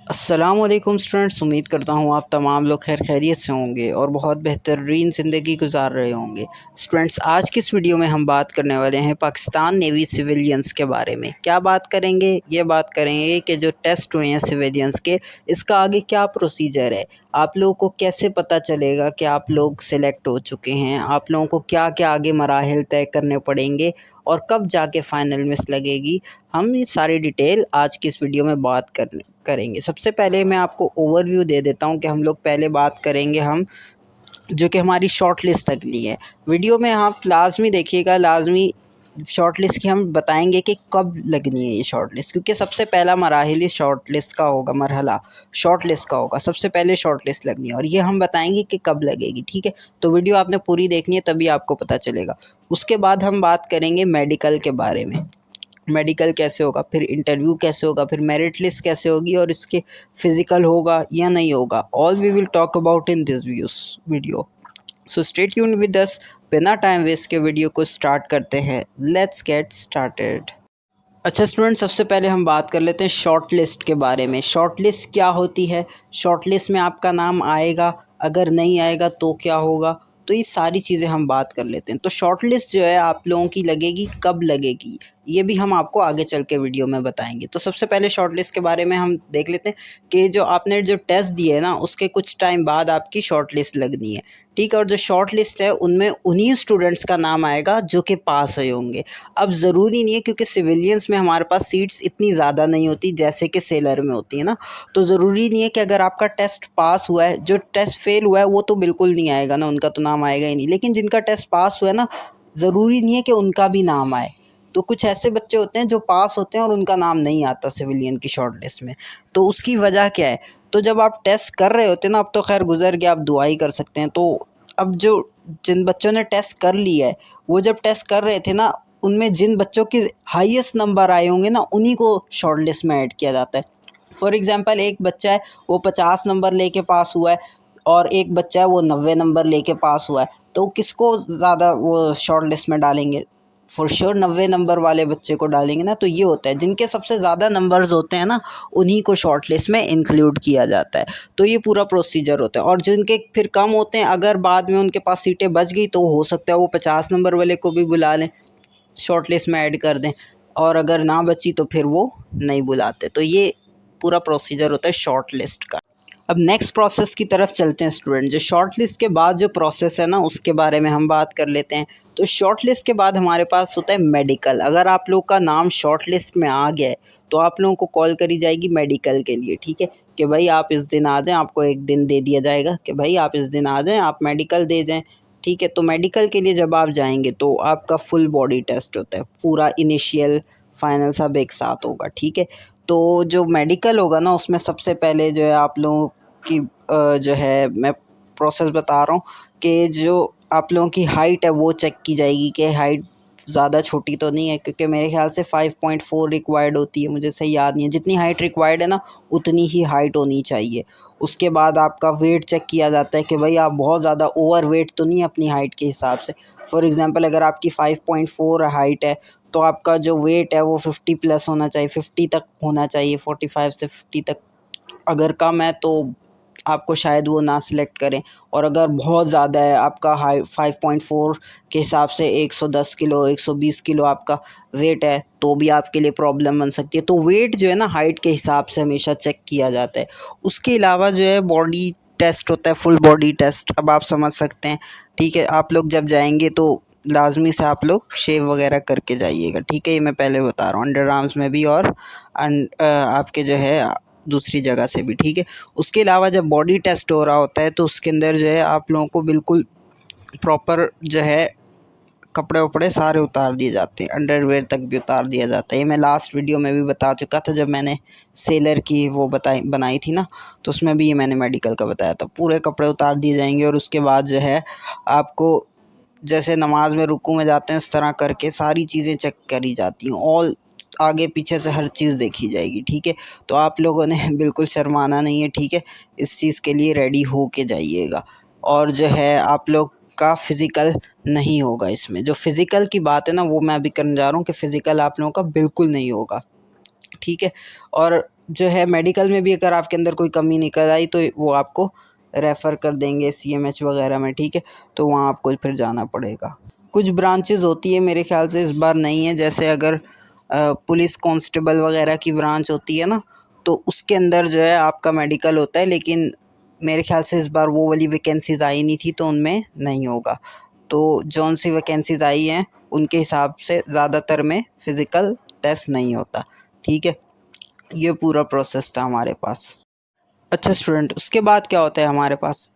अस्सलामुअलैकुम स्टूडेंट्स, उम्मीद करता हूँ आप तमाम लोग खैर खैरियत से होंगे और बहुत बेहतरीन ज़िंदगी गुजार रहे होंगे। स्टूडेंट्स, आज की इस वीडियो में हम बात करने वाले हैं पाकिस्तान नेवी सिविलियंस के बारे में। क्या बात करेंगे? ये बात करेंगे कि जो टेस्ट हुए हैं सिविलियंस के, इसका आगे क्या प्रोसीजर है, आप लोगों को कैसे पता चलेगा कि आप लोग सिलेक्ट हो चुके हैं, आप लोगों को क्या क्या आगे मराहिल तय करने पड़ेंगे और कब जाके फ़ाइनल मिस लगेगी। हम ये सारी डिटेल आज की इस वीडियो में बात करेंगे। सबसे पहले मैं आपको ओवरव्यू दे देता हूँ कि हम लोग पहले बात करेंगे हम जो कि हमारी शॉर्ट लिस्ट तकनी है। वीडियो में आप लाजमी देखिएगा, लाजमी शॉर्ट लिस्ट की हम बताएंगे कि कब लगनी है ये शॉर्ट लिस्ट, क्योंकि सबसे पहला मराहिल ही शॉर्ट लिस्ट का होगा, मरहला शॉर्ट लिस्ट का होगा। सबसे पहले शॉर्ट लिस्ट लगनी है और ये हम बताएंगे कि कब लगेगी। ठीक है, तो वीडियो आपने पूरी देखनी है, तभी आपको पता चलेगा। उसके बाद हम बात करेंगे मेडिकल के बारे में। मेडिकल कैसे होगा, फिर इंटरव्यू कैसे होगा, फिर मेरिट लिस्ट कैसे होगी और इसके फिज़िकल होगा या नहीं होगा। All we will talk about in this video. So stay tuned with us. बिना टाइम वेस्ट के वीडियो को स्टार्ट करते हैं। Let's get started. अच्छा स्टूडेंट, सबसे पहले हम बात कर लेते हैं शॉर्ट लिस्ट के बारे में। शॉर्ट लिस्ट क्या होती है? शॉर्ट लिस्ट में आपका नाम आएगा, अगर नहीं आएगा तो क्या होगा, तो ये सारी चीज़ें हम बात कर लेते हैं। तो शॉर्ट लिस्ट जो है आप लोगों की लगेगी, कब लगेगी, ये भी हम आपको आगे चल के वीडियो में बताएंगे। तो सबसे पहले शॉर्ट लिस्ट के बारे में हम देख लेते हैं कि जो आपने जो टेस्ट दिए है ना, उसके कुछ टाइम बाद आपकी शॉर्ट लिस्ट लगनी है। ठीक है, और जो शॉर्ट लिस्ट है उनमें उन्हीं स्टूडेंट्स का नाम आएगा जो कि पास हुए होंगे। अब ज़रूरी नहीं है, क्योंकि सिविलियंस में हमारे पास सीट्स इतनी ज़्यादा नहीं होती जैसे कि सेलर में होती है ना, तो ज़रूरी नहीं है कि अगर आपका टेस्ट पास हुआ है, जो टेस्ट फेल हुआ है वो तो बिल्कुल नहीं आएगा ना, उनका तो नाम आएगा ही नहीं। लेकिन जिनका टेस्ट पास हुआ है ना, ज़रूरी नहीं है कि उनका भी नाम आए। तो कुछ ऐसे बच्चे होते हैं जो पास होते हैं और उनका नाम नहीं आता सिविलियन की शॉर्ट लिस्ट में। तो उसकी वजह क्या है? तो जब आप टेस्ट कर रहे होते हैं ना, अब तो खैर गुजर गया, आप दुआ ही कर सकते हैं। तो अब जो जिन बच्चों ने टेस्ट कर लिया है, वो जब टेस्ट कर रहे थे ना, उनमें जिन बच्चों के हाईएस्ट नंबर आए होंगे ना, उन्हीं को शॉर्ट लिस्ट में ऐड किया जाता है। फॉर एग्जांपल, एक बच्चा है वो 50 नंबर लेके पास हुआ है और एक बच्चा है वो 90 नंबर लेके पास हुआ है, तो किसको ज़्यादा वो शॉर्ट लिस्ट में डालेंगे? फॉर श्योर 90 नंबर वाले बच्चे को डालेंगे ना। तो ये होता है, जिनके सबसे ज़्यादा नंबर्स होते हैं ना, उन्हीं को शॉर्ट लिस्ट में इंक्लूड किया जाता है। तो ये पूरा प्रोसीजर होता है। और जिनके फिर कम होते हैं, अगर बाद में उनके पास सीटें बच गई तो हो सकता है वो 50 नंबर वाले को भी बुला लें, शॉर्ट लिस्ट में ऐड कर दें, और अगर ना बची तो फिर वो नहीं बुलाते। तो ये पूरा प्रोसीजर होता है शॉर्ट लिस्ट का। अब नेक्स्ट प्रोसेस की तरफ चलते हैं स्टूडेंट। जो शॉर्ट लिस्ट के बाद जो प्रोसेस है ना, उसके बारे में हम बात कर लेते हैं। तो शॉर्ट लिस्ट के बाद हमारे पास होता है मेडिकल। अगर आप लोग का नाम शॉर्ट लिस्ट में आ गया है तो आप लोगों को कॉल करी जाएगी मेडिकल के लिए। ठीक है, कि भाई आप इस दिन आ जाएं, आपको एक दिन दे दिया जाएगा कि भाई आप इस दिन आ जाएं, आप मेडिकल दे जाएं। ठीक है, तो मेडिकल के लिए जब आप जाएंगे तो आपका फुल बॉडी टेस्ट होता है, पूरा इनिशियल फाइनल सब एक साथ होगा। ठीक है, तो जो मेडिकल होगा ना, उसमें सबसे पहले जो है आप लोगों की जो है मैं प्रोसेस बता रहा हूँ कि जो आप लोगों की हाइट है वो चेक की जाएगी कि हाइट ज़्यादा छोटी तो नहीं है, क्योंकि मेरे ख्याल से 5.4 रिक्वायर्ड होती है, मुझे सही याद नहीं है। जितनी हाइट रिक्वायर्ड है ना, उतनी ही हाइट होनी चाहिए। उसके बाद आपका वेट चेक किया जाता है कि भाई आप बहुत ज़्यादा ओवर वेट तो नहीं अपनी हाइट के हिसाब से। फॉर एग्ज़ाम्पल, अगर आपकी 5.4 हाइट है तो आपका जो वेट है वो 50 प्लस होना चाहिए, 50 तक होना चाहिए, 45 से 50 तक। अगर कम है तो आपको शायद वो ना सिलेक्ट करें, और अगर बहुत ज़्यादा है आपका हाई 5.4 के हिसाब से 110 किलो 120 किलो आपका वेट है, तो भी आपके लिए प्रॉब्लम बन सकती है। तो वेट जो है ना, हाइट के हिसाब से हमेशा चेक किया जाता है। उसके अलावा जो है बॉडी टेस्ट होता है, फुल बॉडी टेस्ट। अब आप समझ सकते हैं। ठीक है, आप लोग जब जाएंगे तो लाजमी से आप लोग शेव वगैरह करके जाइएगा। ठीक है, ये मैं पहले बता रहा हूँ, अंडर आर्म्स में भी और आपके जो है दूसरी जगह से भी। ठीक है, उसके अलावा जब बॉडी टेस्ट हो रहा होता है तो उसके अंदर जो है आप लोगों को बिल्कुल प्रॉपर जो है कपड़े वपड़े सारे उतार दिए जाते हैं, अंडरवेयर तक भी उतार दिया जाता है। ये मैं लास्ट वीडियो में भी बता चुका था, जब मैंने सेलर की वो बनाई थी ना, तो उसमें भी ये मैंने मेडिकल का बताया था। पूरे कपड़े उतार दिए जाएंगे और उसके बाद जो है आपको जैसे नमाज में रुकू में जाते हैं, इस तरह करके सारी चीज़ें चेक करी जाती हैं। ऑल आगे पीछे से हर चीज़ देखी जाएगी। ठीक है, तो आप लोगों ने बिल्कुल शर्माना नहीं है। ठीक है, इस चीज़ के लिए रेडी हो के जाइएगा। और जो है आप लोग का फ़िज़िकल नहीं होगा इसमें। जो फ़िज़िकल की बात है ना, वो मैं अभी करने जा रहा हूँ कि फ़िज़िकल आप लोगों का बिल्कुल नहीं होगा। ठीक है, और जो है मेडिकल में भी अगर आपके अंदर कोई कमी निकल आई तो वो आपको रेफ़र कर देंगे सीएमएच वगैरह में, ठीक है। तो वहाँ आपको फिर जाना पड़ेगा। कुछ ब्रांचेज़ होती है, मेरे ख़्याल से इस बार नहीं है, जैसे अगर पुलिस कांस्टेबल वगैरह की ब्रांच होती है ना, तो उसके अंदर जो है आपका मेडिकल होता है, लेकिन मेरे ख़्याल से इस बार वो वाली वैकेंसीज़ आई नहीं थी, तो उनमें नहीं होगा। तो जौन सी वैकेंसीज़ आई हैं उनके हिसाब से ज़्यादातर में फ़िज़िकल टेस्ट नहीं होता, ठीक है। ये पूरा प्रोसेस था हमारे पास। अच्छा स्टूडेंट, उसके बाद क्या होता है हमारे पास,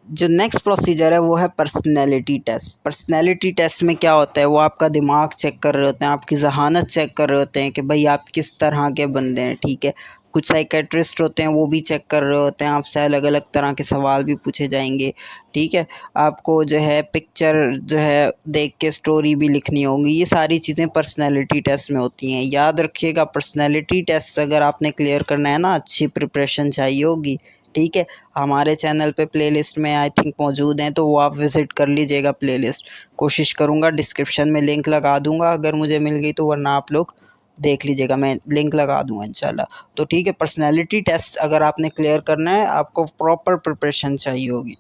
जो नेक्स्ट प्रोसीजर है वो है पर्सनैलिटी टेस्ट। पर्सनैलिटी टेस्ट में क्या होता है, वो आपका दिमाग चेक कर रहे होते हैं, आपकी ज़हानत चेक कर रहे होते हैं कि भाई आप किस तरह के बंदे हैं, ठीक है। कुछ साइकेट्रिस्ट होते हैं, वो भी चेक कर रहे होते हैं, आपसे अलग अलग तरह के सवाल भी पूछे जाएंगे, ठीक है। आपको जो है पिक्चर जो है देख के स्टोरी भी लिखनी होगी। ये सारी चीज़ें पर्सनैलिटी टेस्ट में होती हैं। याद रखिएगा, पर्सनैलिटी टेस्ट अगर आपने क्लियर करना है ना, अच्छी प्रिपरेशन चाहिए होगी, ठीक है। हमारे चैनल पे प्लेलिस्ट में आई थिंक मौजूद हैं, तो वो आप विज़िट कर लीजिएगा प्लेलिस्ट। कोशिश करूँगा डिस्क्रिप्शन में लिंक लगा दूँगा अगर मुझे मिल गई तो, वरना आप लोग देख लीजिएगा, मैं लिंक लगा दूँगा इंशाल्लाह। तो ठीक है, पर्सनैलिटी टेस्ट अगर आपने क्लियर करना है, आपको प्रॉपर प्रिपरेशन चाहिए होगी।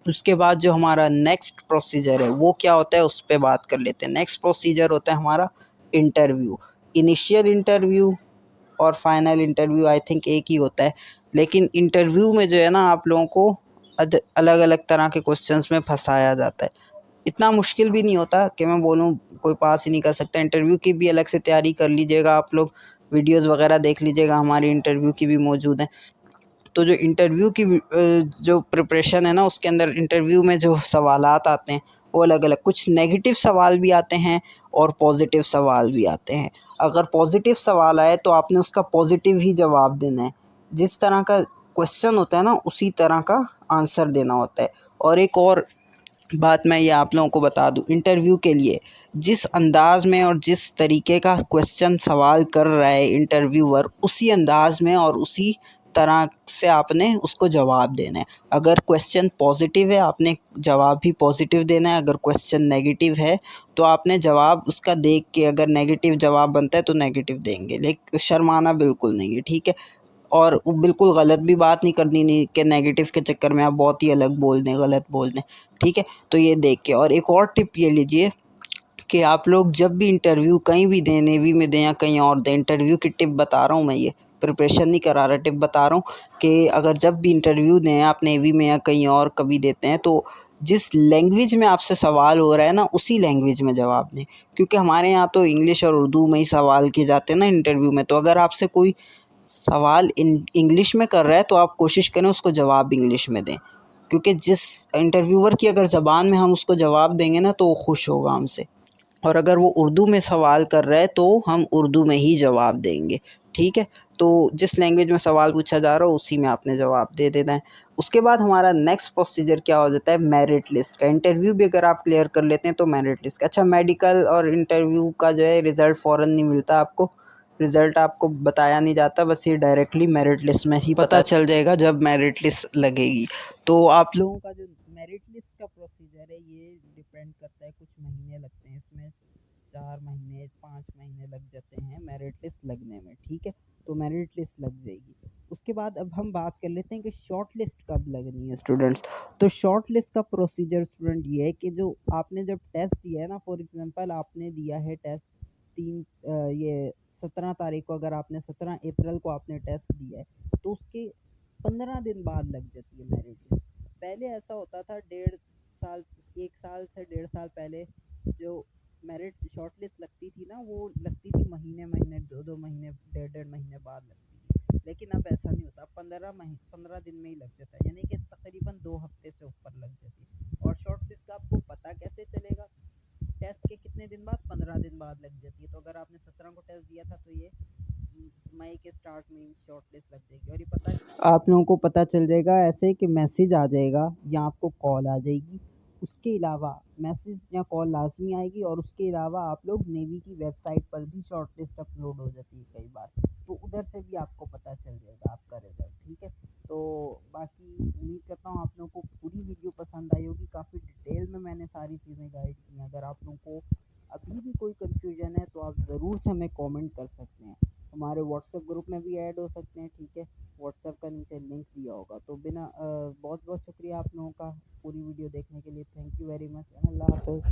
उसके बाद जो हमारा नेक्स्ट प्रोसीजर है वो क्या होता है, उस पे बात कर लेते हैं। नेक्स्ट प्रोसीजर होता है हमारा इंटरव्यू। इनिशियल इंटरव्यू और फाइनल इंटरव्यू आई थिंक एक ही होता है, लेकिन इंटरव्यू में जो है ना आप लोगों को अलग अलग तरह के क्वेश्चंस में फंसाया जाता है। इतना मुश्किल भी नहीं होता कि मैं बोलूँ कोई पास ही नहीं कर सकता। इंटरव्यू की भी अलग से तैयारी कर लीजिएगा आप लोग, वीडियोज़ वगैरह देख लीजिएगा, हमारी इंटरव्यू की भी मौजूद हैं। तो जो इंटरव्यू की जो प्रिपरेशन है ना, उसके अंदर इंटरव्यू में जो सवालात आते हैं वो अलग अलग, कुछ नेगेटिव सवाल भी आते हैं और पॉजिटिव सवाल भी आते हैं। अगर पॉजिटिव सवाल आए तो आपने उसका पॉजिटिव ही जवाब देना है। जिस तरह का क्वेश्चन होता है ना, उसी तरह का आंसर देना होता है। और एक और बात मैं ये आप लोगों को बता दूं, इंटरव्यू के लिए जिस अंदाज में और जिस तरीके का क्वेश्चन सवाल कर रहा है इंटरव्यूअर, उसी अंदाज में और उसी तरह से आपने उसको जवाब देना है। अगर क्वेश्चन पॉजिटिव है, आपने जवाब भी पॉजिटिव देना है। अगर क्वेश्चन नेगेटिव है तो आपने जवाब उसका देख के, अगर नेगेटिव जवाब बनता है तो नेगेटिव देंगे, लेकिन शर्माना बिल्कुल नहीं है, ठीक है। और वो बिल्कुल गलत भी बात नहीं करनी, नहीं कि नेगेटिव के चक्कर में आप बहुत ही अलग बोल दें, गलत बोल दें, ठीक है। तो ये देख के, और एक और टिप ये लीजिए कि आप लोग जब भी इंटरव्यू कहीं भी दें, नेवी में दें या कहीं और दें, इंटरव्यू की टिप बता रहा हूँ मैं, ये प्रिपरेशन नहीं करा रहा, टिप बता रहा हूँ कि अगर जब भी इंटरव्यू दें आप नेवी में या कहीं और कभी देते हैं, तो जिस लैंग्वेज में आपसे सवाल हो रहा है ना, उसी लैंग्वेज में जवाब दें। क्योंकि हमारे यहाँ तो इंग्लिश और उर्दू में ही सवाल किए जाते हैं ना इंटरव्यू में। तो अगर आपसे कोई सवाल इंग्लिश में कर रहा है तो आप कोशिश करें उसको जवाब इंग्लिश में दें, क्योंकि जिस इंटरव्यूअर की अगर ज़बान में हम उसको जवाब देंगे ना तो वो खुश होगा हमसे। और अगर वो उर्दू में सवाल कर रहा है तो हम उर्दू में ही जवाब देंगे, ठीक है। तो जिस लैंग्वेज में सवाल पूछा जा रहा हो उसी में आपने जवाब दे देना है। उसके बाद हमारा नेक्स्ट प्रोसीजर क्या हो जाता है, मेरिट लिस्ट का। इंटरव्यू भी अगर आप क्लियर कर लेते हैं तो मेरिट लिस्ट का। अच्छा, मेडिकल और इंटरव्यू का जो है रिज़ल्ट फ़ौरन नहीं मिलता आपको, रिज़ल्ट आपको बताया नहीं जाता, बस ये डायरेक्टली मेरिट लिस्ट में ही पता चल जाएगा जब मेरिट लिस्ट लगेगी। तो आप लोगों का जो मेरिट लिस्ट का प्रोसीजर है ये डिपेंड करता है, कुछ महीने लगते हैं इसमें, 4 महीने 5 महीने लग जाते हैं मेरिट लिस्ट लगने में, ठीक है। तो मेरिट लिस्ट लग जाएगी। उसके बाद अब हम बात कर लेते हैं कि शॉर्ट लिस्ट कब लगनी है स्टूडेंट्स। तो शॉर्ट लिस्ट का प्रोसीजर स्टूडेंट ये है कि जो आपने जब टेस्ट दिया है ना, फॉर एग्जांपल आपने दिया है टेस्ट ये 17 तारीख को, अगर आपने 17 अप्रैल को आपने टेस्ट दिया है तो उसके 15 दिन बाद लग जाती है मेरिट लिस्ट। पहले ऐसा होता था, 1.5 साल, 1 साल से 1.5 साल पहले जो मेरिट शॉर्ट लिस्ट लगती थी ना, वो लगती थी महीने महीने, 2-2 महीने, 1.5-1.5 महीने बाद लगती थी। लेकिन अब ऐसा नहीं होता, 15 दिन में ही लग जाता है, यानी कि तकरीबन 2 हफ्ते से ऊपर लग जाती है। और शॉर्ट लिस्ट का आपको पता कैसे चलेगा, टेस्ट के कितने दिन बाद, 15 दिन बाद लग जाती है। तो अगर आपने 17 को टेस्ट दिया था तो ये मई के स्टार्ट में शॉर्ट लिस्ट लग जाएगी। और ये पता आप लोगों को पता चल जाएगा ऐसे कि मैसेज आ जाएगा या आपको कॉल आ जाएगी। उसके अलावा मैसेज या कॉल लाजमी आएगी, और उसके अलावा आप लोग नेवी की वेबसाइट पर भी शॉर्ट लिस्ट अपलोड हो जाती है कई बार, तो उधर से भी आपको पता चल जाएगा आपका रिज़ल्ट, ठीक है। तो बाकी उम्मीद करता हूँ आप लोगों को पूरी वीडियो पसंद आई होगी। काफ़ी डिटेल में मैंने सारी चीज़ें गाइड की हैं। अगर आप लोगों को अभी भी कोई कन्फ्यूजन है तो आप ज़रूर से हमें कमेंट कर सकते हैं। हमारे व्हाट्सएप ग्रुप में भी ऐड हो सकते हैं। ठीक है, व्हाट्सएप का नीचे लिंक दिया होगा। तो बिना बहुत बहुत शुक्रिया आप लोगों का पूरी वीडियो देखने के लिए। Thank you very much. अल्लाह हाफ़िज़।